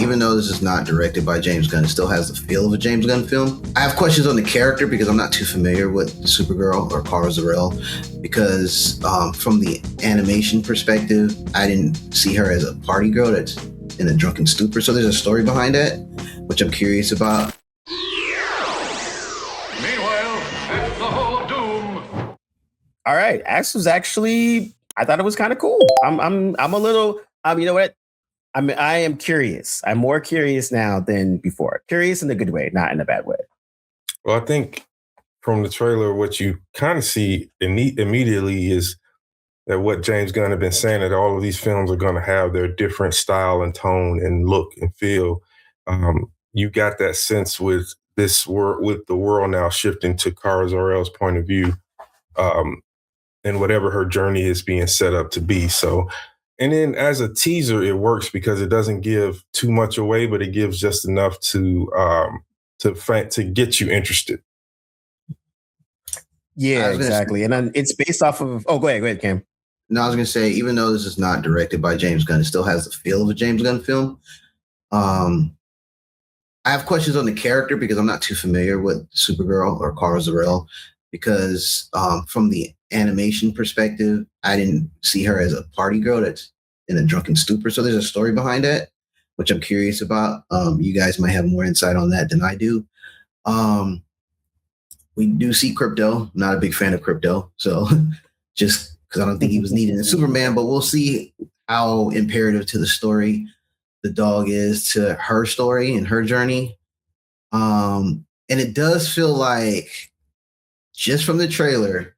even though this is not directed by James Gunn, it still has the feel of a James Gunn film. I have questions on the character because I'm not too familiar with Supergirl or Kara Zor-El, because from the animation perspective, I didn't see her as a party girl that's in a drunken stupor. So there's a story behind that, which I'm curious about. Meanwhile, at the Hall of Doom. All right, Axe was actually, I thought it was kind of cool. I'm a little, you know what? I am curious. I'm more curious now than before. Curious in a good way, not in a bad way. Well, I think from the trailer, what you kind of see immediately is that what James Gunn had been saying, that all of these films are going to have their different style and tone and look and feel. You got that sense with this world, with the world now shifting to Kara Zor-El's point of view, and whatever her journey is being set up to be. So, and then as a teaser, it works because it doesn't give too much away, but it gives just enough to get you interested. Yeah, exactly. And then it's based off of. Oh, go ahead, Cam. No, I was going to say, even though this is not directed by James Gunn, it still has the feel of a James Gunn film. I have questions on the character because I'm not too familiar with Supergirl or Kara Zor-El, because from the animation perspective, I didn't see her as a party girl that's in a drunken stupor. So there's a story behind that, which I'm curious about. You guys might have more insight on that than I do. We do see Crypto. I'm not a big fan of Crypto, so just because I don't think he was needed in Superman, but we'll see how imperative to the story the dog is to her story and her journey. And it does feel like, just from the trailer,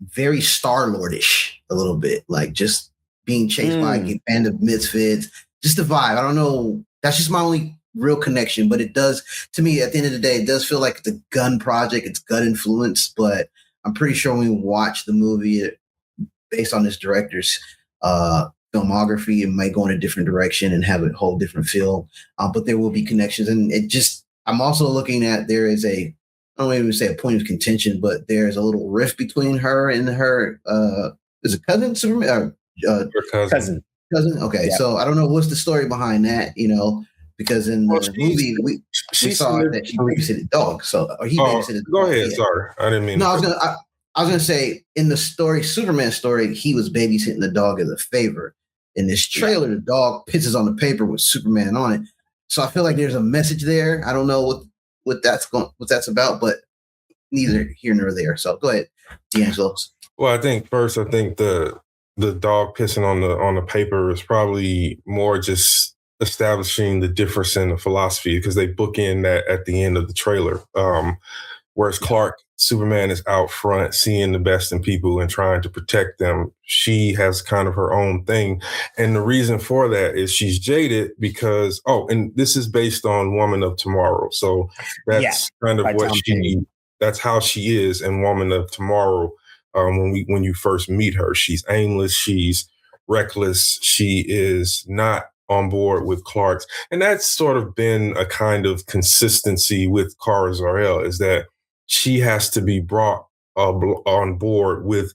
very Star-Lord-ish a little bit, like just being chased by a band of misfits, just the vibe. I don't know. That's just my only real connection, but it does, to me, at the end of the day, it does feel like the Gunn project. It's Gunn influenced, but I'm pretty sure when we watch the movie based on this director's filmography, it might go in a different direction and have a whole different feel. But there will be connections. And I'm also looking at, there is I don't even say a point of contention, but there's a little rift between her and her, is it cousin Superman? Her cousin. Okay. Yeah. So I don't know what's the story behind that, because in the movie we saw that she babysitted dogs. Or he babysitted. Go ahead. Yeah. Sorry. I didn't mean. No, I was gonna say, in the story, Superman story, he was babysitting the dog as a favor. In this trailer, the dog pisses on the paper with Superman on it. So I feel like there's a message there. I don't know what that's about, but neither here nor there. So go ahead, D'Angelo. Well, I think the dog pissing on the paper is probably more just establishing the difference in the philosophy, because they bookend that at the end of the trailer. Whereas Superman is out front, seeing the best in people and trying to protect them. She has kind of her own thing. And the reason for that is she's jaded because, and this is based on Woman of Tomorrow. So that's kind of what that's how she is in Woman of Tomorrow. When you first meet her, she's aimless, she's reckless, she is not on board with Clark's. And that's sort of been a kind of consistency with Kara Zor-El, is that she has to be brought on board with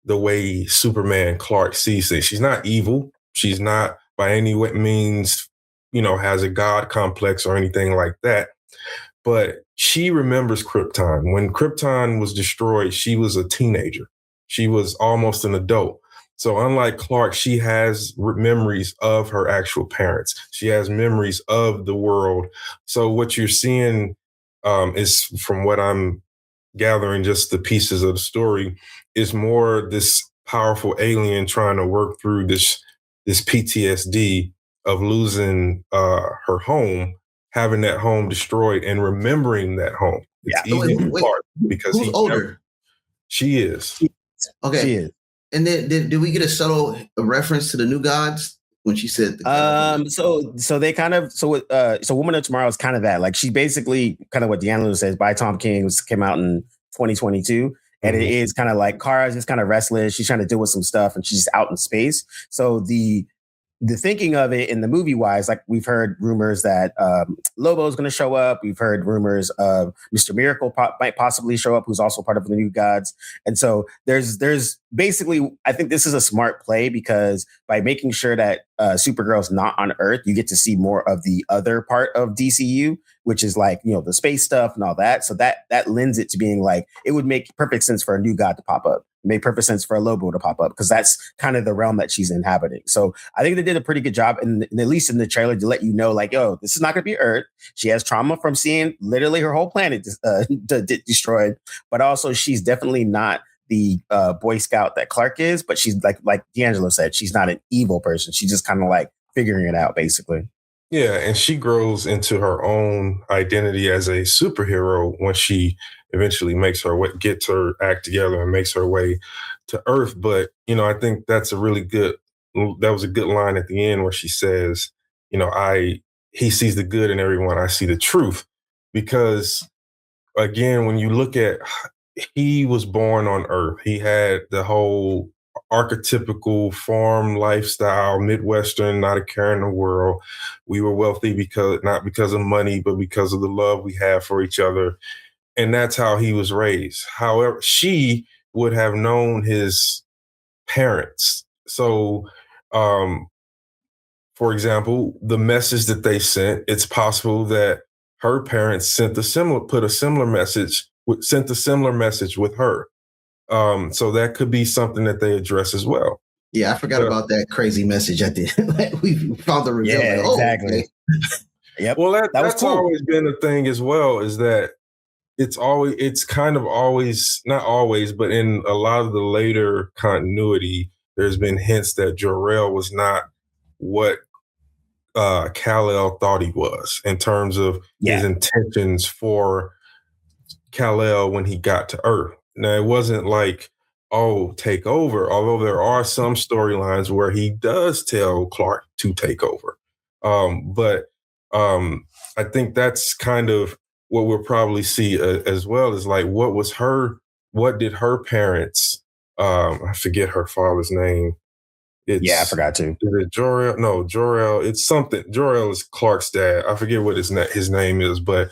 the way Superman Clark sees things. She's not evil. She's not by any means, has a God complex or anything like that. But she remembers Krypton. When Krypton was destroyed, she was a teenager. She was almost an adult. So unlike Clark, she has memories of her actual parents. She has memories of the world. So what you're seeing is, from what I'm gathering, just the pieces of the story, is more this powerful alien trying to work through this PTSD of losing her home, having that home destroyed, and remembering that home. It's easy for Clark because he's older. She is. Okay. She is. And then did we get a subtle reference to the New Gods when she said? So they kind of so Woman of Tomorrow is kind of that. Like, she basically kind of what D'Angelo says by Tom King, came out in 2022. And it is kind of like Kara's just kind of restless. She's trying to deal with some stuff and she's out in space. So the the thinking of it in the movie wise, like we've heard rumors that Lobo is going to show up. We've heard rumors of Mr. Miracle might possibly show up, who's also part of the New Gods. And so there's basically, I think this is a smart play because by making sure that Supergirl's not on Earth, you get to see more of the other part of DCU, which is like, the space stuff and all that. So that lends it to being like, it would make perfect sense for a new god to pop up. It made perfect sense for a Lobo to pop up because that's kind of the realm that she's inhabiting. So I think they did a pretty good job, at least in the trailer, to let you know, like, yo, this is not going to be Earth. She has trauma from seeing literally her whole planet destroyed, but also she's definitely not the Boy Scout that Clark is, but she's like D'Angelo said, she's not an evil person. She's just kind of like figuring it out, basically. Yeah, and she grows into her own identity as a superhero when she eventually makes her way, gets her act together and makes her way to Earth. But, I think that was a good line at the end where she says, he sees the good in everyone. I see the truth. Because again, when you look at, he was born on Earth. He had the whole archetypical farm lifestyle, Midwestern, not a care in the world. We were wealthy not because of money, but because of the love we have for each other. And that's how he was raised. However, she would have known his parents. So, for example, the message that they sent, it's possible that her parents sent a similar message with her. So that could be something that they address as well. Yeah, I forgot about that crazy message at the end. Like, we found the reveal. Yeah, like, exactly. Okay. Yep. Well, cool. that's always been a thing as well, is that it's kind of always, not always, but in a lot of the later continuity, there's been hints that Jor-El was not what Kal-El thought he was in terms of his intentions for Kal-El when he got to Earth. Now, it wasn't like, take over, although there are some storylines where he does tell Clark to take over. But I think that's kind of what we'll probably see as well, is like, what did her parents, I forget her father's name. I forgot to. Is it Jor-El? No, Jor-El. It's something. Jor-El is Clark's dad. I forget what his name is, but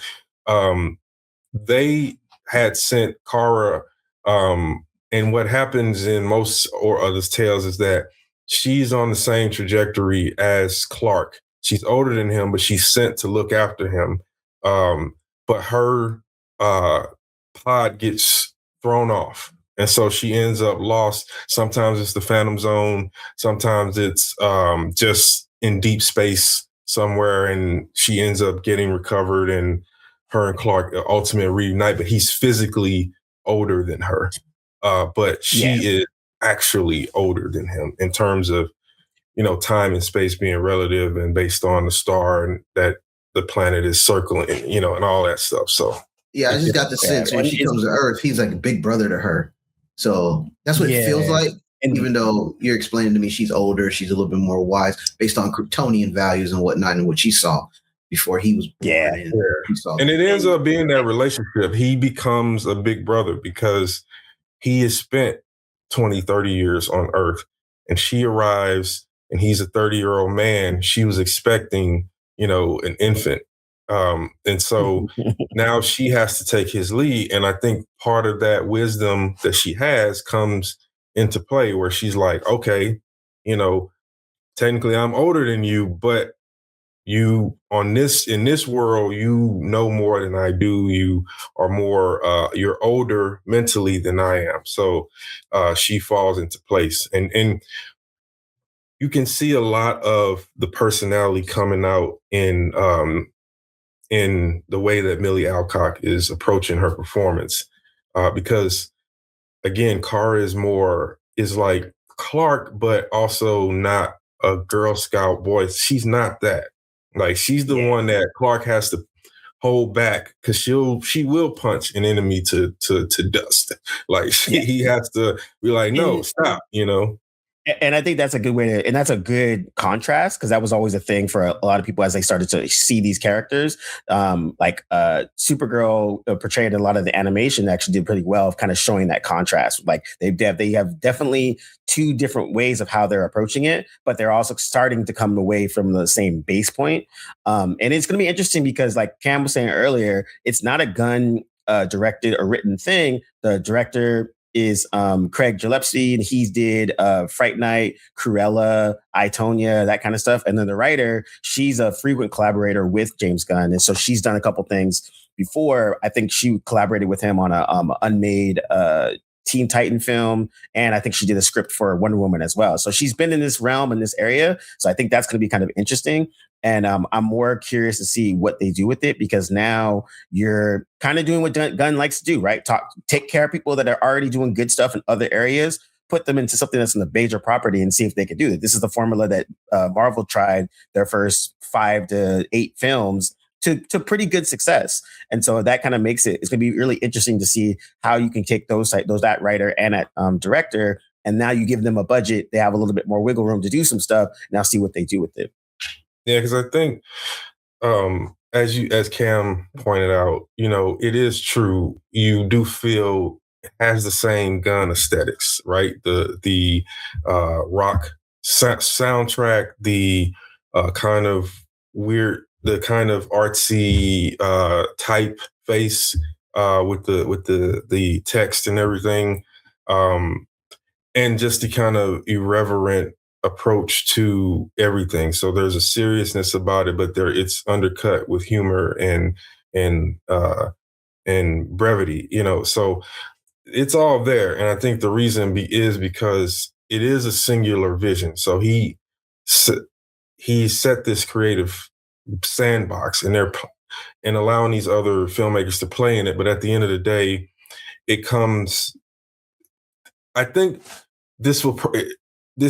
they had sent Kara. And what happens in most or others' tales is that she's on the same trajectory as Clark. She's older than him, but she's sent to look after him. But her pod gets thrown off. And so she ends up lost. Sometimes it's the Phantom Zone. Sometimes it's just in deep space somewhere, and she ends up getting recovered, and her and Clark ultimately reunite, but he's physically older than her. But she is actually older than him in terms of, time and space being relative and based on the star and that the planet is circling, and all that stuff. So yeah, I just got the sense when she comes to Earth, he's like a big brother to her. So that's what it feels like. And even though you're explaining to me she's older, she's a little bit more wise based on Kryptonian values and whatnot and what she saw before he was born. And it ends up being that relationship. He becomes a big brother because he has spent 20, 30 years on Earth, and she arrives and he's a 30-year-old man. She was expecting, an infant. And so now she has to take his lead. And I think part of that wisdom that she has comes into play where she's like, okay, technically I'm older than you, but you in this world, you know more than I do. You are more, you're older mentally than I am. So she falls into place. And you can see a lot of the personality coming out in the way that Millie Alcock is approaching her performance. Because again, Kara is like Clark, but also not a Girl Scout boy. She's not that. Like, she's the one that Clark has to hold back because she will punch an enemy to dust. Like he has to be like, no, stop, And I think that's a good way to, and that's a good contrast because that was always a thing for a lot of people as they started to see these characters. Supergirl portrayed a lot of the animation actually did pretty well of kind of showing that contrast. Like they have definitely two different ways of how they're approaching it, but they're also starting to come away from the same base point. And it's going to be interesting because, like Cam was saying earlier, it's not a Gunn directed or written thing. The director is Craig Gillespie, and he did Fright Night, Cruella, I, Tonya, that kind of stuff. And then the writer, she's a frequent collaborator with James Gunn, and so she's done a couple things before. I think she collaborated with him on a unmade Teen Titan film, and I think she did a script for Wonder Woman as well. So she's been in this realm, in this area. So I think that's going to be kind of interesting. And I'm more curious to see what they do with it, because now you're kind of doing what Gunn likes to do, right? Take care of people that are already doing good stuff in other areas, put them into something that's in the major property and see if they could do it. This is the formula that Marvel tried their first 5 to 8 films to pretty good success. And so that kind of makes it's going to be really interesting to see how you can take that writer and that director, and now you give them a budget. They have a little bit more wiggle room to do some stuff. Now see what they do with it. Yeah, because I think, as Cam pointed out, it is true. You do feel it has the same Gun aesthetics, right? The rock soundtrack, the kind of weird, the kind of artsy typeface with the text and everything, and just the kind of irreverent approach to everything. So there's a seriousness about it, but it's undercut with humor and brevity. So it's all there, and I think the reason is because it is a singular vision. So he set this creative sandbox, and and allowing these other filmmakers to play in it. But at the end of the day, it comes. I think this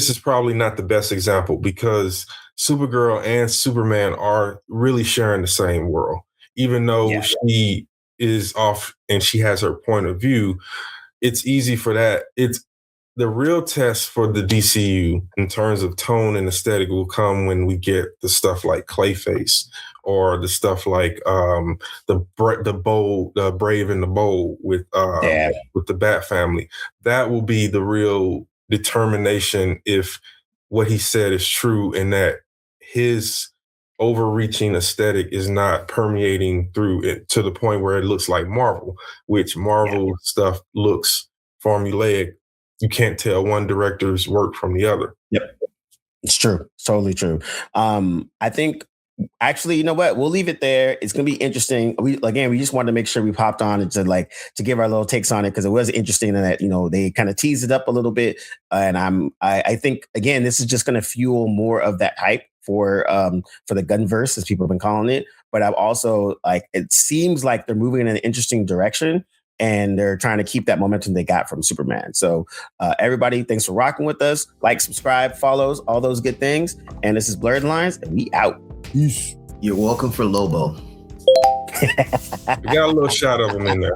is probably not the best example, because Supergirl and Superman are really sharing the same world, even though she is off and she has her point of view. It's easy for that. It's the real test for the DCU in terms of tone and aesthetic will come when we get the stuff like Clayface, or the stuff like the Brave and the Bold with the Bat Family. That will be the real determination if what he said is true, and that his overreaching aesthetic is not permeating through it to the point where it looks like Marvel, which Marvel stuff looks formulaic. You can't tell one director's work from the other. Yep. It's true. It's totally true. I think, actually, you know what? We'll leave it there. It's going to be interesting. We just wanted to make sure we popped on and to give our little takes on it, because it was interesting that, they kind of teased it up a little bit. And I think, again, this is just going to fuel more of that hype for the Gunverse, as people have been calling it. But I'm also it seems like they're moving in an interesting direction, and they're trying to keep that momentum they got from Superman. So everybody, thanks for rocking with us. Like, subscribe, follows, all those good things. And this is Blerdlines, and we out. Peace. You're welcome for Lobo. We got a little shot of him in there.